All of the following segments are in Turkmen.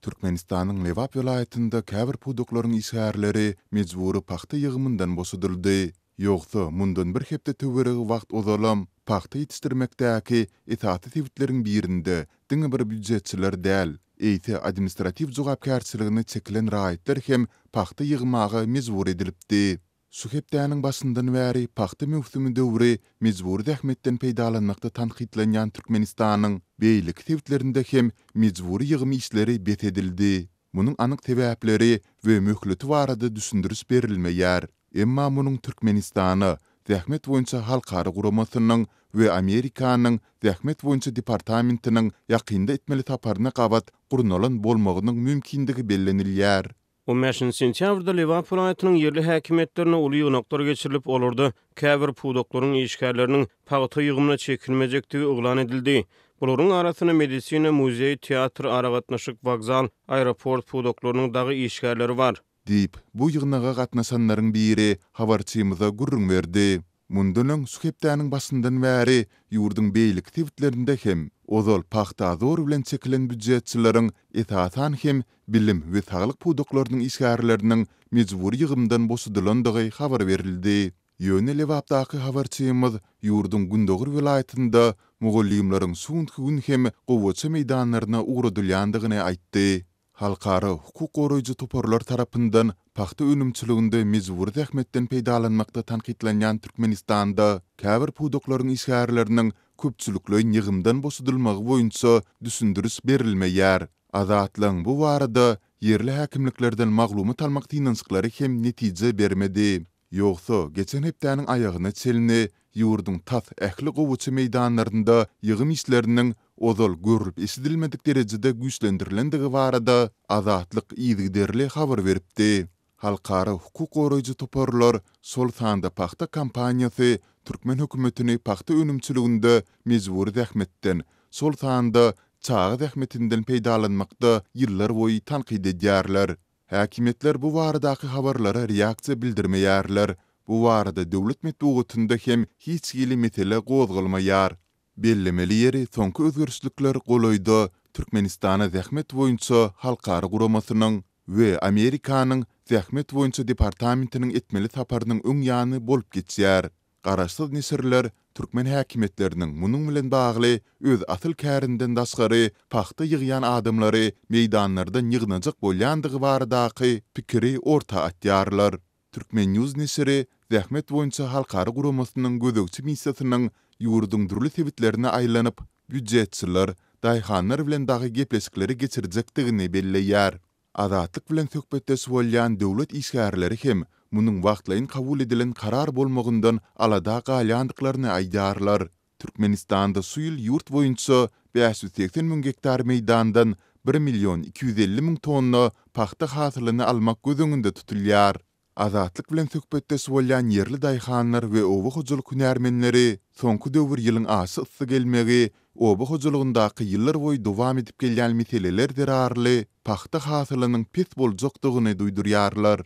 Türkmenistanyň Lewap vilayetinde käbir puduklaryň işgärleri mejburi paxta ýygymyndan bosudyldy. Ýogsa mundan bir hepde töweregi wagt ozalam paxta ýetişdirmekdäki etaty tewitlerin birinde diňe bir büdjetçiler däl. Eýte administrativ jogapkärçiligine çekilen raýatlar hem paxta ýygmaga mejbur edilipdi. Şu hepdäniň başyndan bäri paxta mewsimi döwri mejburi dähmetden peýdalanmakda tanqidlenýän Türkmenistanyň beýlik tewitlerinde hem mejburi ýygymy işleri bet edildi. Munyň anyk sebäpleri we möhleti barada düşündürüş berilmeýär. Emma munyň Türkmenistany dähmet boýunça halkara guramasynyň we Amerikanyň dähmet boýunça departamentiniň ýakynda etmeli taparyna gabat gurnalan bolmagynyň mümkindigi bellenilýär. 15 sentýabrda Lewap vilayatynyň yerli häkimetlerine uly ýognaklar geçirilip olurdy. Käbir pudoklaryň işgärleriniň paxta ýygymyna çekilmejekdigi oglan edildi. Bularyň arasyna medisina, muzey, teatr, aragatnaşyk, wagzal, aeroport pudoklarynyň dagy işgärleri bar. Diýip bu ýygnaga gatnaşanlaryň biri habarçymyza gurrun berdi. Mundunyň şu hepdäniň başyndan bäri ýurduň beýlik tewitlerinde hem ozal paxta zor bilen çekilen büdjetçileriň etatan hem bilim we saglyk pudoklarynyň işgärleriniň mejburi ýygymdan bosudylandygy habar berildi. Ýöne Lewapdaky habarçymyz ýurduň Gündogur vilayetinde mugallimlaryň suňky gün hem gowwaça meýdanlaryna uğradylýandygyny aýtdy. Halkara hukuk goraýjy toparlar tarapyndan paxta önümçiliginde mejburi dähmetden peýdalanmakda tanqidlenýän Türkmenistanda käbir pudoklaryň işgärleriniň köpçülikleýin ýygymdan bosudylmagy boýunça düşündürüş berilmeýär. Azatlyň bu barada yerli häkimliklerden maglumat almak tinançyklary hem netije bermedi. Ýogsa geçen hepdäniň aýagyna çelini ýurduň tat ähli gowuçy meýdanlarynda ýygym işleriniň ozal görülip eşidilmedik derejede güýçlendirilendigi barada Azatlyk ýygyderli habar beripdi. Halkara hukuk goraýjy toparlar sol sanda paxta kampaniýasy Türkmen hökümetini paxta önümçiliginde mejburi dähmetden sol sanda çağı dähmetinden peýdalanmakda ýyllar boýy tanqid edýärler. Häkimetler bu baradaky habarlara reaksiýa bildirmeýärler. Bu barada döwlet metbuatynda hem hiç ýyly mesele gozgalmaýar. Bellemeli ýeri soňky özgörüşlikler golaýda Türkmenistana dähmet boýunça halkara guramasynyň we Amerikanyň dähmet boýunça departamentiniň etmeli taparynyň öň ýany bolup geçýär. Garaşsyz nesirler Türkmen häkimetleriniň munyň bilen bagly öz asyl kärinden daşgary paxta ýygýan adamlary meýdanlarda ýygnajak bolýandygy baradaky pikiri orta atýarlar. Türkmen News nesiri dähmet boýunça halkara guramasynyň gözegçi missiýasynyň ýurduň durly tewitlerine aýlanyp büdjetçiler, daýhanlar bilen dagy gepleşikleri geçirjekdigini belleýär. Azatlyk bilen söhbetdeş bolýan döwlet işgärleri hem munyň wagtlaýyn kabul edilen karar bolmagyndan alada galýandyklaryny aýdarlar. Türkmenistanda şu ýyl ýurt boýunça 580 000 hektar meýdandan 1.250 000 tonna paxta hasylyny almak gözüňinde tutulýar. Azatlyk bilen söhbetdeş bolýan yerli daýhanlar we oba hojalyk hünärmenleri soňky döwür ýylyň asy ysy gelmegi, oba hojalygyndaky ýyllar boýy dowam edip gelýän meseleler derarly paxta hasylynyň pes boljakdygyny duýdurýarlar.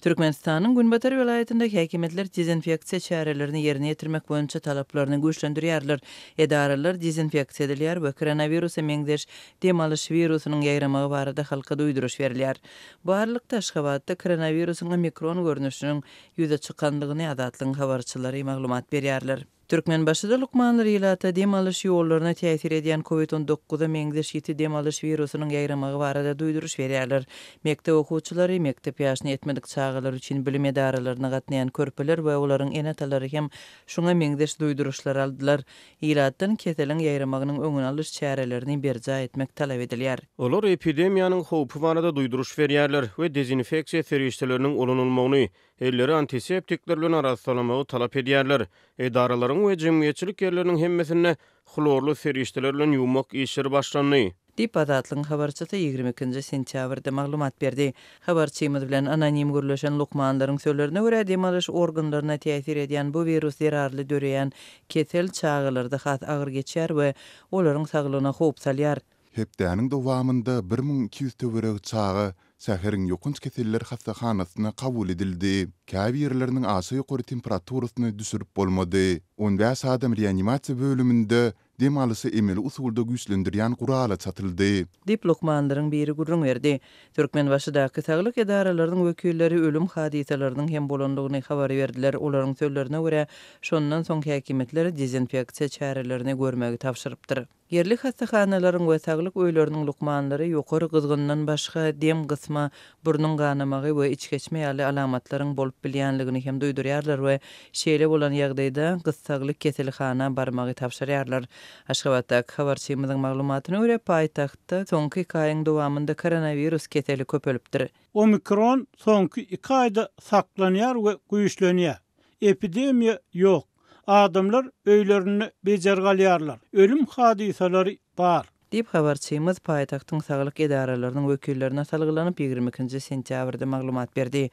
Türkmenistanyň Günbatar vilayetinde häkimetler dezinfeksiýa çärelerini ýerine ýetirmek boýunça talaplaryny güýçlendirýärler. Edaralar dezinfeksiýa edilýär we koronawirusa meňdeş demalyş wirusynyň ýaýramagy barada halka duýduruş berilýär. Barlykda Aşgabatda koronawirusyň mikron görnüşiniň ýüze çykandygyny Azatlyň habarçylary maglumat berýärler. Türkmen başyda Lukmanlar ýylata demalyş ýollaryna täsir edýän COVID-19 meňdeş ýeti demalyş wirusynyň ýaýramagy barada duýduruş berýärler. Mektep okuwçylary mektep ýaşyny etmedik çağalar üçin bilim edaralaryna gatnaýan körpeler we olaryň enatalary hem şuňa meňdeş duýduruşlar aldylar. Ýylatdan keseliň ýaýramagynyň öňüni alyş çärelerini berja etmek talap edilýär. Olar epidemiýanyň howpy barada duýduruş berýärler we dezinfeksiýa serişçileriniň ulanylymagyny, elleri antiseptikler bilen arasylamagy talap edýärler. Edaralaryň we jemgyýetçilik ýerleriniň hemmesine xlorlu serişçiler bilen ýuwmak işleri başlandy. Dip Azatlyň habarçysy 22 sentýabrda maglumat berdi. Habarçymyz bilen anonim gürleşen Lukmanlaryň sözlerine görä demalyş organlaryna täsir edýän bu virus zerarly döreýän kesel çağalarda has agyr geçýär we olaryň saglygyna howp salýar. Hepdäniň dowamynda 1200 töwereg çağı Säheriň ýokunç keseller hastahanasyna kabul edildi. Käbi ýerleriniň asy ýokary temperaturasyny düşürip bolmady. 15 adam reanimasiýa bölüminde dem alysı emeli usulda güýçlendirýän gurala çatyldy. Dip Lokmanlaryň biri gurrun berdi. Türkmenbaşydaky saglyk edaralarynyň wekilleri ölüm hadisalarynyň hem bolandygyny habar berdiler. Olaryň sözlerine görä, şondan soň häkimetler dezinfeksiýa çärelerini görmegi tapşyrypdyr. Yerli hastahanalaryň we saglyk öýleriniň lukmanlary ýokary gyzgyndan başga dem gysma, burnuň ganamagy we içkeçme ýaly alamatlaryň bolup bilýänligini hem duýdurýarlar we şeýle bolan ýagdaýda gysaglyk keselhana barmagy tapşyrýarlar. Aşgabatdaky habarçymyzyň maglumatyna görä, paýtagtda soňky 2 aýyň dowamında koronavirus keseli köpelipdir. Omikron soňky 2 aýda saklanýar we güýçlenýär. Epidemiýa ýok. Adamlar öýlerini bejergalýarlar. Ölüm hadisalary bar. Dip habarçymyz paýtagtyň saglyk edaralarynyň wekillerine salgylanyp 22 sentýabrda maglumat berdi.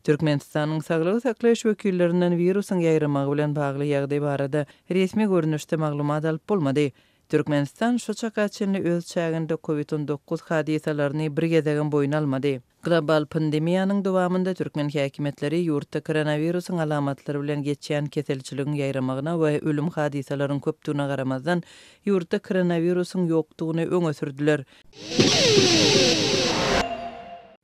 Türkmenistanyň saglyk saklaýyş wekillerinden virusyň ýaýramagy bilen bagly ýagdaý barada resmi görnüşde maglumat alyp bolmady. Türkmenistan şu çakaçyny öz çäginde COVID-19 hadisalaryny bir gezegen boyun almady. Global pandemiýanyň dowamında Türkmen häkimetleri ýurtda koronavirusyň alamatlary bilen geçýän keselçiligiň ýaýramagyna we ölüm hadisalarynyň köpdigine garamazdan ýurtda koronavirusyň ýokdugyny öňe sürdiler.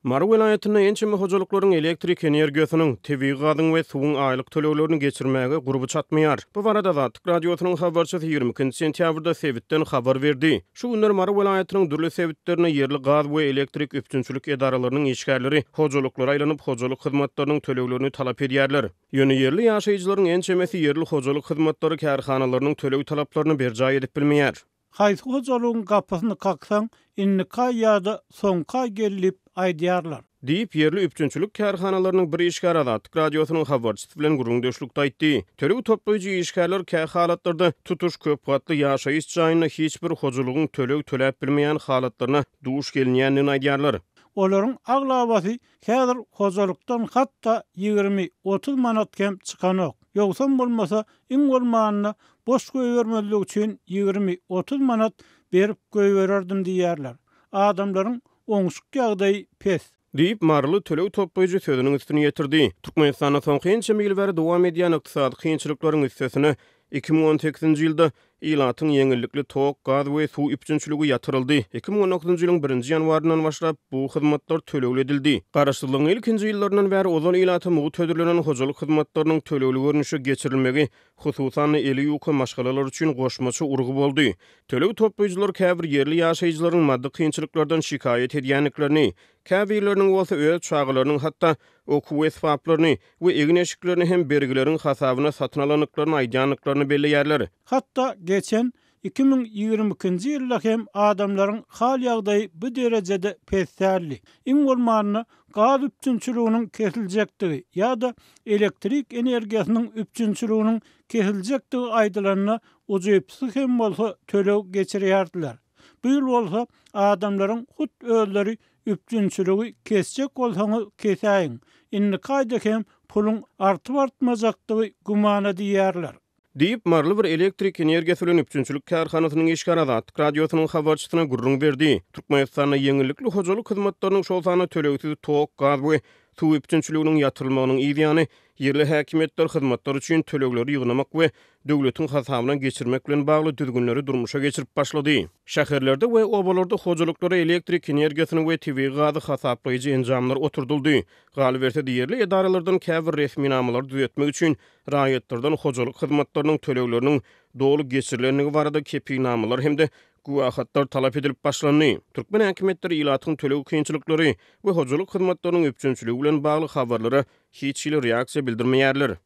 Mar welaýatyna ençeme hojalyklaryň elektrik energiýasynyň tebii gazyň we suwuň aýlyk töleglerini geçirmäge gurby çatmaýar. Bu barada Zatlyk radiosynyň habarçysy 20 sentýabrda Sewitden habar berdi. Şu günler Mar welaýatynyň dürli sewitlerine yerli gaz we elektrik üpçünçilik edaralarynyň işgärleri hojalyklara aýlanyp hojalyk hyzmatlarynyň töleglerini talap edýärler. Ýöne yerli ýaşaýjylaryň ençemesi yerli hojalyk hyzmatlary kärhanalarynyň töleg talaplaryny berjay edip bilmeýär. Haýsy hojalygyň gapysyny kaksaň, innika ýa-da soňka gelip aýdýarlar. Diýip yerli üpçünçilik kärhanalarynyň bir işgär Zatlyk radiosynyň habarçysy bilen gurulmuşlukda aýtdy. Töleg toplaýjy işgärler kär halatlarda tutuş köp gatly ýaşaýyş jaýyna hiç bir hojalygyň töleg töläp bilmeýän halatlaryna duş gelýänini aýdýarlar. Olaryň aglabasy häzir hojalykdan hatda 20-30 manat kem çykanok. Ýogsa bolmasa iň bolmanyna boş goýbermelik üçin 20-30 manat berip goýbererdim diýerler. Adamlaryň oňşuk ýagdaýy pes. Diýip marly töleg toplaýjy sözüniň üstüne ýetirdi. Türkmenistanyň soňky ençe ýyllar dowam edýän ykdysady kynçylyklaryň üstesine 2018-nji ýylda ilatyň ýeňillikli tok, gaz we suw üpçünçiligi ýatyryldy. 2019-njy ýylyň 1-nji ýanwaryndan başlap bu hyzmatlar tölegli edildi. Garaşdyrlygyň ilkinji ýyllaryndan bäri ozal ilaty mugu tödürlenen hojalyk hyzmatlarynyň tölegli görnüşi geçirilmegi hususan eli ýuka maşgalalar üçin goşmaçy urgu boldy. Töleg toplaýjylar käbir yerli ýaşaýjylaryň maddi kynçylyklardan şikaýet edýänliklerini, käbirleriň bolsa öz çağlarynyň hatda okuw esbaplaryny we egneşiklerini hem bergileriň hasabyna satyn alanyklaryny aýdýanlyklaryny belleýärler. Hatta geçen 2022-nji ýylda hem adamlaryň hal ýagdaýy bu derejede pesärli. Iň bolmanyny gaz üpçünçiliginiň kesiljekdigi ýa-da elektrik energiýasynyň üpçünçiliginiň kesiljekdigi aýdylanyna ujypsy hem bolsa töleg geçirýärdiler. Bu ýyl bolsa adamlaryň hut özleri üpçünçiligi kesjek bolsaňyz kesäýin. Inni kaýda hem puluň artyp artmajakdygy gumana diýerler. Diýip marly bir elektrik energiýasy bilen üpçünçilik kärhanasynyň işgär Zatlyk radiosynyň habarçysyna gurrun berdi. Türkmenistanyň ýeňillikli hojalyk hyzmatlarynyň şol sany tölegsiz tok, gaz we suw üpçünçiliginiň ýatyrylmagynyň ýa-ni yerli häkimetler hyzmatlar üçin tölegleri ýygnamak we döwletiň hasabyna geçirmek bilen bagly düzgünleri durmuşa geçirip başlady. Şäherlerde we obalarda hojalyklara elektrik energiýasyny we tebii gazy hasaplaýjy enjamlar oturduldy. Galy berse diýerli edaralardan käbir resmi namalar düzetmek üçin raýatlardan hojalyk hyzmatlarynyň tölegleriniň dogry geçirilenligi barada kepi namalar hemde guwahatlar talap edilip başlandy. Türkmen häkimetleri ilatyň töleg kynçylyklary we hojalyk hyzmatlarynyň üpçünçiligi bilen bagly habarlara hiç ýyly reaksiýa bildirmeýärler.